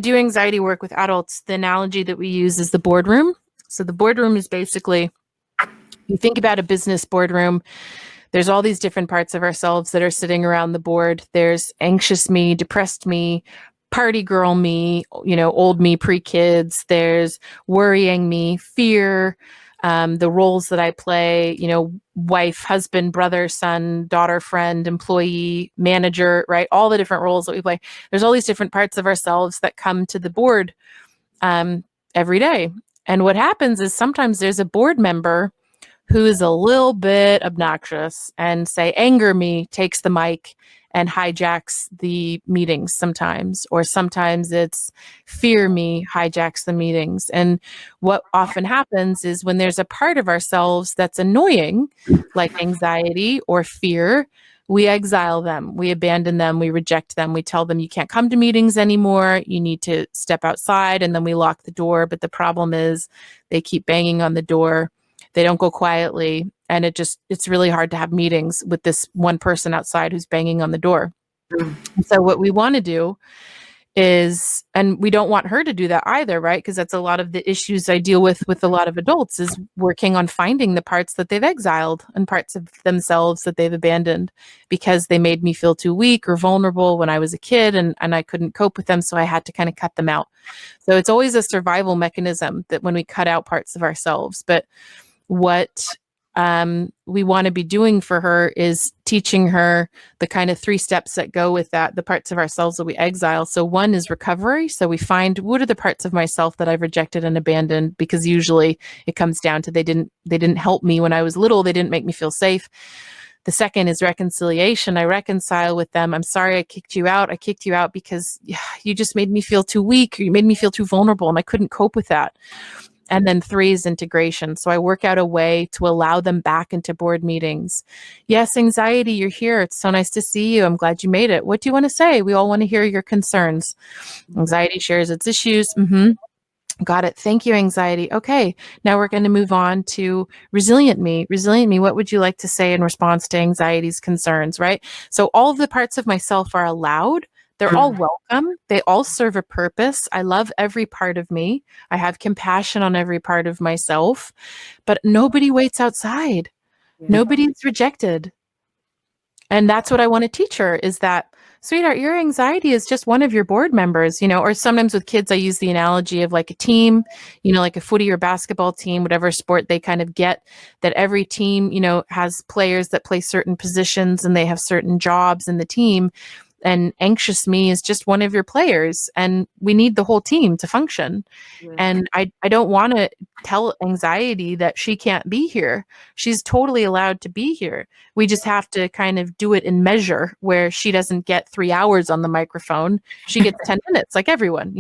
do anxiety work with adults, the analogy that we use is the boardroom. So the boardroom is basically, you think about a business boardroom, there's all these different parts of ourselves that are sitting around the board. There's anxious me, depressed me, party girl me, old me, pre-kids. There's worrying me, fear, the roles that I play, wife, husband, brother, son, daughter, friend, employee, manager, right? All the different roles that we play. There's all these different parts of ourselves that come to the board every day. And what happens is sometimes there's a board member who is a little bit obnoxious and say, anger me, takes the mic and hijacks the meetings sometimes, or sometimes it's fear me, hijacks the meetings. And what often happens is when there's a part of ourselves that's annoying, like anxiety or fear, we exile them, we abandon them, we reject them, we tell them you can't come to meetings anymore, you need to step outside, and then we lock the door. But the problem is they keep banging on the door. They don't go quietly, and it's really hard to have meetings with this one person outside who's banging on the door. So what we want to do is, and we don't want her to do that either, right? Because that's a lot of the issues I deal with a lot of adults, is working on finding the parts that they've exiled and parts of themselves that they've abandoned because they made me feel too weak or vulnerable when I was a kid, and I couldn't cope with them, so I had to kind of cut them out. So it's always a survival mechanism that when we cut out parts of ourselves. But what we want to be doing for her is teaching her the kind of 3 steps that go with that, the parts of ourselves that we exile. So one is recovery. So we find, what are the parts of myself that I've rejected and abandoned? Because usually it comes down to they didn't help me when I was little. They didn't make me feel safe. The second is reconciliation. I reconcile with them. I'm sorry I kicked you out. I kicked you out because you just made me feel too weak, or you made me feel too vulnerable, and I couldn't cope with that. And then 3 is integration. So I work out a way to allow them back into board meetings. Yes, anxiety, you're here. It's so nice to see you. I'm glad you made it. What do you want to say? We all want to hear your concerns. Anxiety shares its issues. Got it. Thank you, anxiety. Okay, now we're going to move on to resilient me. Resilient me, what would you like to say in response to anxiety's concerns, right? So all of the parts of myself are allowed. They're all welcome. They all serve a purpose. I love every part of me. I have compassion on every part of myself, but nobody waits outside. Nobody's rejected. And that's what I want to teach her, is that, sweetheart, your anxiety is just one of your board members, or sometimes with kids, I use the analogy of like a team, like a footy or basketball team, whatever sport they kind of get, that every team, has players that play certain positions and they have certain jobs in the team. And anxious me is just one of your players, and we need the whole team to function. And I don't want to tell anxiety that she can't be here. She's totally allowed to be here. We just have to kind of do it in measure, where she doesn't get 3 hours on the microphone. She gets 10 minutes, like everyone,